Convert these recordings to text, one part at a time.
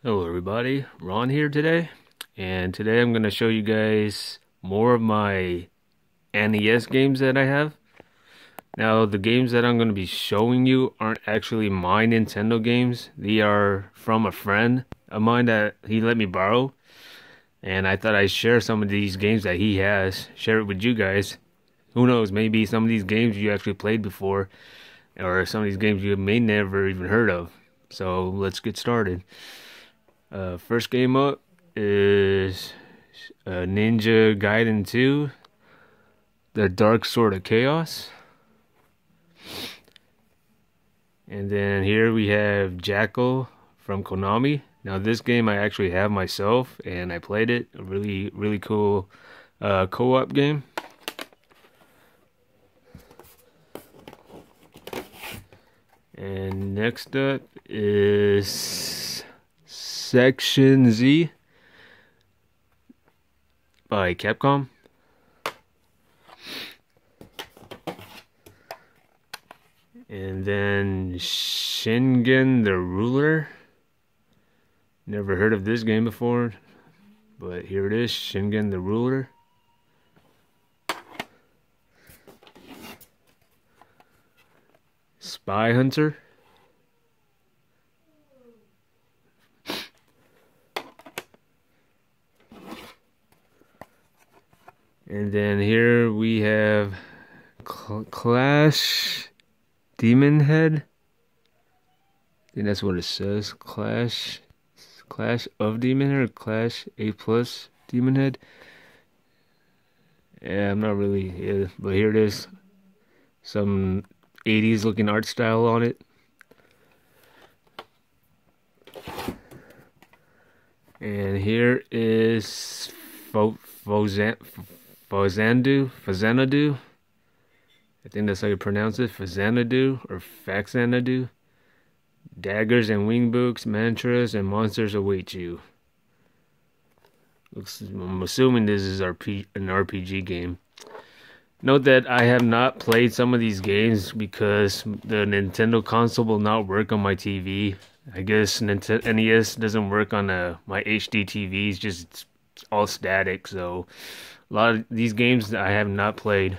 Hello everybody, Ron here today, and today I'm going to show you guys more of my NES games that I have. Now the games that I'm going to be showing you aren't actually my Nintendo games. They are from a friend of mine that he let me borrow, and I thought I'd share some of these games that he has, share it with you guys. Who knows, maybe some of these games you actually played before, or some of these games you may never even heard of. So let's get started. First game up is Ninja Gaiden 2, The Dark Sword of Chaos. And then here we have Jackal from Konami. Now this game I actually have myself and I played it. A really cool co-op game. And next up is Section Z by Capcom. And then Shingen the Ruler. Never heard of this game before, but here it is, Shingen the Ruler. Spy Hunter. And then here we have Clash Demon Head. I think that's what it says. Clash of Demon Head or Clash A+ Demon Head. Yeah, I'm not really, but here it is. Some 80s looking art style on it. And here is Fazanadu. I think that's how you pronounce it. Fazanadu or Faxanadu. Daggers and wing books, mantras, and monsters await you. I'm assuming this is an RPG game. Note that I have not played some of these games because the Nintendo console will not work on my TV. I guess NES doesn't work on my HD TVs, just all static. So a lot of these games I have not played.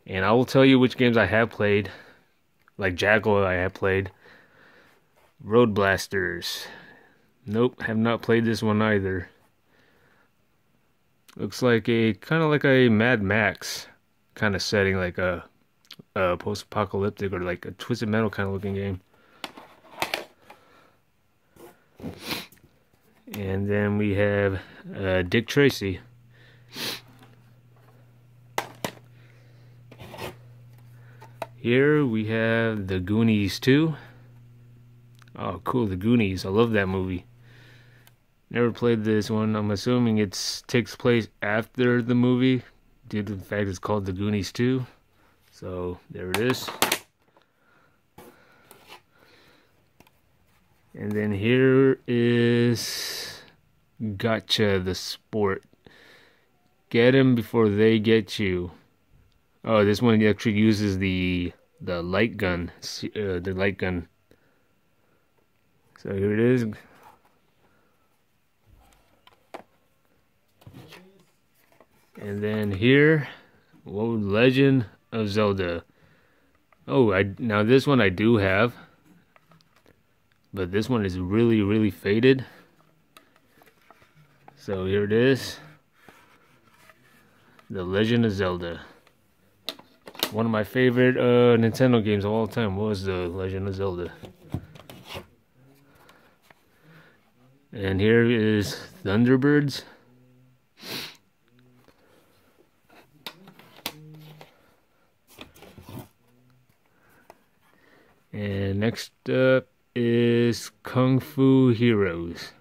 And I will tell you which games I have played. Like Jackal I have played. Road Blasters. Nope, have not played this one either. Looks like kind of like a Mad Max kind of setting, like a post-apocalyptic or like a Twisted Metal kind of looking game. And then we have Dick Tracy. Here we have The Goonies 2. Oh, cool, The Goonies. I love that movie. Never played this one. I'm assuming it takes place after the movie, due to the fact it's called The Goonies 2. So, there it is. And then here is Gotcha, the sport. Get them before they get you. Oh, this one actually uses the light gun. The light gun. So here it is. And then here, Legend of Zelda. Oh, now this one I do have. But this one is really faded. So here it is. The Legend of Zelda. One of my favorite Nintendo games of all time was The Legend of Zelda. And here is Thunderbirds. And next up is Kung Fu Heroes.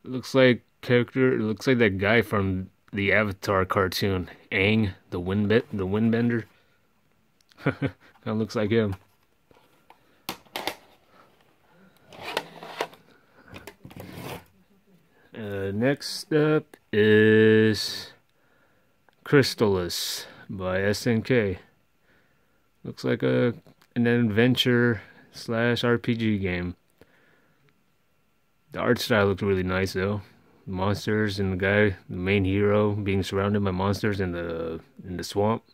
Looks like that guy from the Avatar cartoon, Aang, the Windbender. Kind of looks like him. Next up is Crystalis by SNK. Looks like an adventure / RPG game. The art style looked really nice though. Monsters and the guy, the main hero, being surrounded by monsters in the swamp.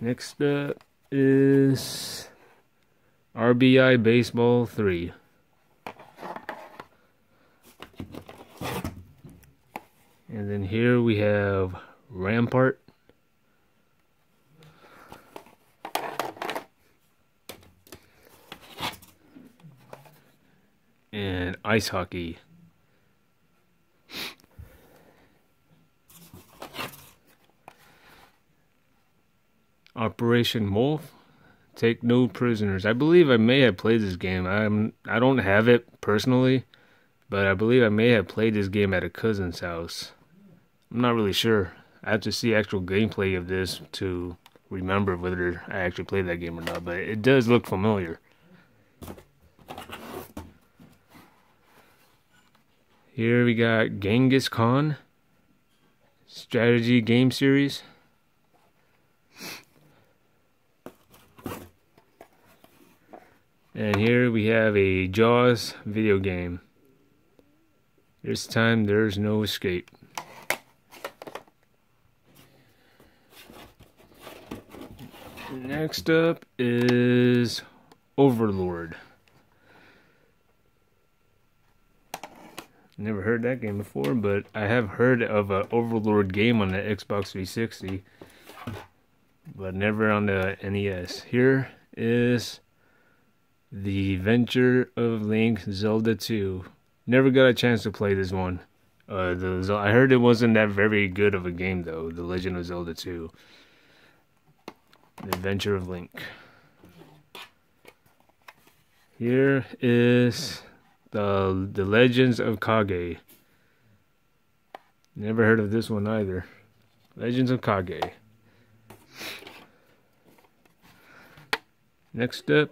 Next up is RBI Baseball 3. And then here we have Rampart. And Ice Hockey. Operation Wolf. Take no prisoners. I believe I may have played this game. I don't have it personally, but I believe I may have played this game at a cousin's house. I'm not really sure. I have to see actual gameplay of this to remember whether I actually played that game or not, but it does look familiar. Here we got Genghis Khan strategy game series. And here we have a Jaws video game. This time there's no escape. Next up is Overlord. Never heard that game before, but I have heard of an Overlord game on the Xbox 360, but never on the NES. Here is The Adventure of Link Zelda 2. Never got a chance to play this one. I heard it wasn't that very good of a game though, The Legend of Zelda 2. The Adventure of Link. Here is the Legends of Kage. Never heard of this one either. Legends of Kage. Next up,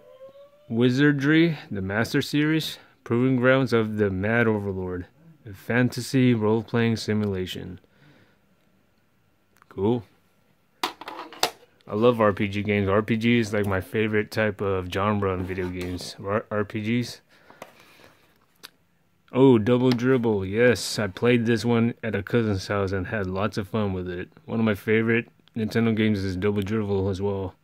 Wizardry, the Master Series. Proving Grounds of the Mad Overlord. A fantasy role-playing simulation. Cool. I love RPG games. RPG is like my favorite type of genre in video games. RPGs. Oh, Double Dribble. Yes, I played this one at a cousin's house and had lots of fun with it. One of my favorite Nintendo games is Double Dribble as well.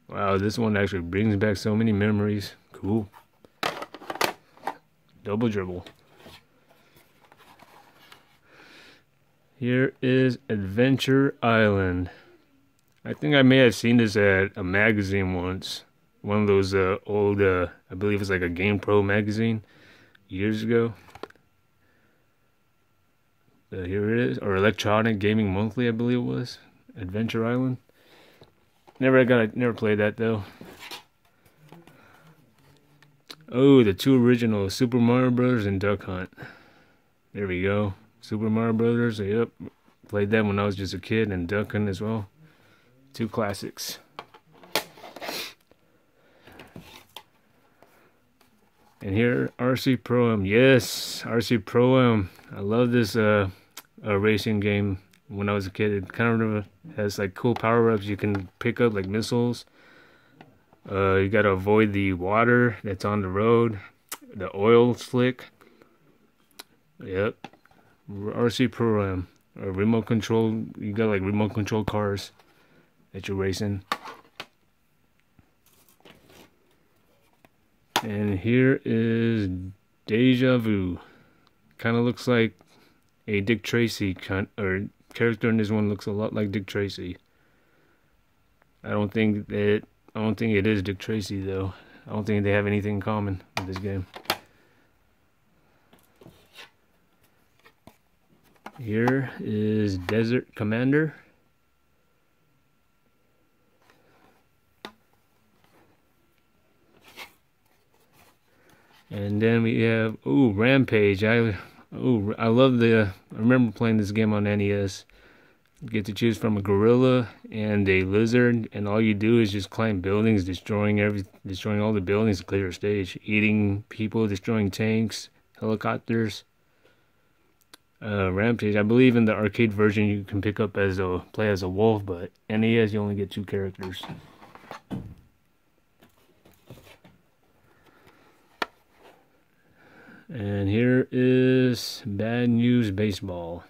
Wow, this one actually brings back so many memories. Cool. Double Dribble. Here is Adventure Island. I think I may have seen this at a magazine once. One of those old, I believe it's like a GamePro magazine years ago. Here it is, or Electronic Gaming Monthly, I believe it was. Adventure Island. Never played that though. Oh, the two originals, Super Mario Bros. And Duck Hunt. There we go. Super Mario Brothers, yep. Played that when I was just a kid, and Duck Hunt as well. Two classics. And here, RC Pro-Am. Yes, RC Pro-Am. I love this racing game. When I was a kid, it kind of has like cool power-ups. You can pick up like missiles. You gotta avoid the water that's on the road. The oil slick. Yep. RC Pro-Am. Remote control. You got like remote control cars that you're racing. And here is Deja Vu. Kind of looks like a Dick Tracy character in this one looks a lot like Dick Tracy. I don't think it is Dick Tracy though. I don't think they have anything in common with this game. Here is Desert Commander. And then we have Rampage. I remember playing this game on NES. You get to choose from a gorilla and a lizard, and all you do is just climb buildings, destroying all the buildings to clear a stage, eating people, destroying tanks, helicopters. Rampage. I believe in the arcade version you can pick up as play as a wolf, but NES you only get 2 characters. And here is Bad News Baseball.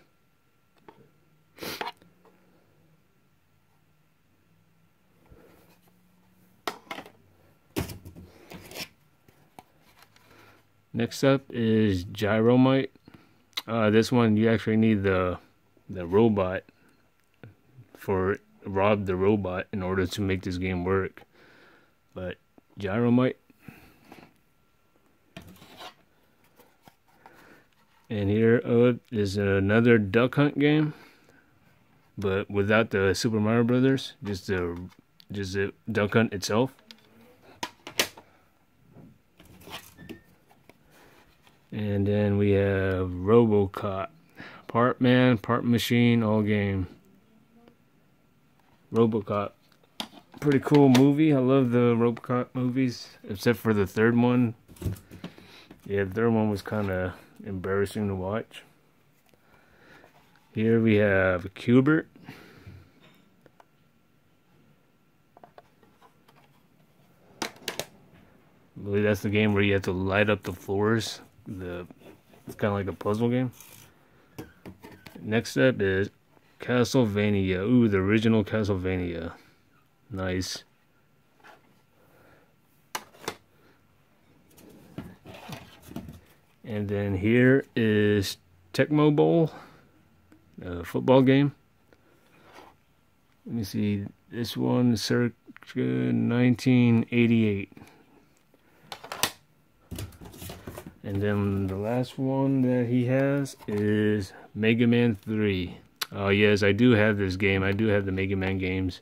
Next up is Gyromite. This one you actually need the robot for Rob the Robot in order to make this game work. But Gyromite. And here is another Duck Hunt game, but without the Super Mario Brothers, just the Duck Hunt itself. And then we have RoboCop, part man, part machine, all game. RoboCop, pretty cool movie. I love the RoboCop movies, except for the third one. Yeah, the third one was kind of embarrassing to watch. Here we have Q*bert. I believe that's the game where you have to light up the floors. It's kind of like a puzzle game. Next up is Castlevania. Ooh, the original Castlevania. Nice. And then here is Tecmo Bowl, a football game. Let me see, this one circa 1988. And then the last one that he has is Mega Man 3. Oh yes, I do have this game. I do have the Mega Man games.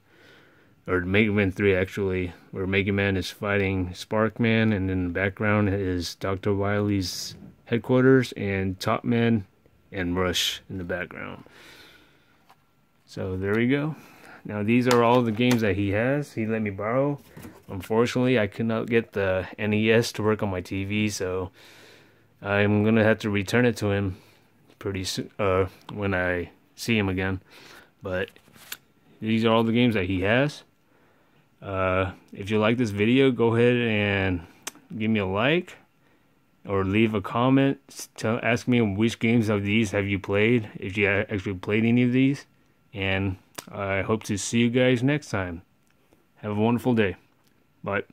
Or Mega Man 3 actually, where Mega Man is fighting Sparkman, and in the background is Dr. Wily's headquarters and Top Man and Rush in the background. So there we go. Now these are all the games that he has. He let me borrow. Unfortunately, I could not get the NES to work on my TV, so I'm gonna have to return it to him pretty soon when I see him again. But these are all the games that he has. If you like this video, go ahead and give me a like or leave a comment. Ask me which games of these have you played, if you actually played any of these. And I hope to see you guys next time. Have a wonderful day. Bye.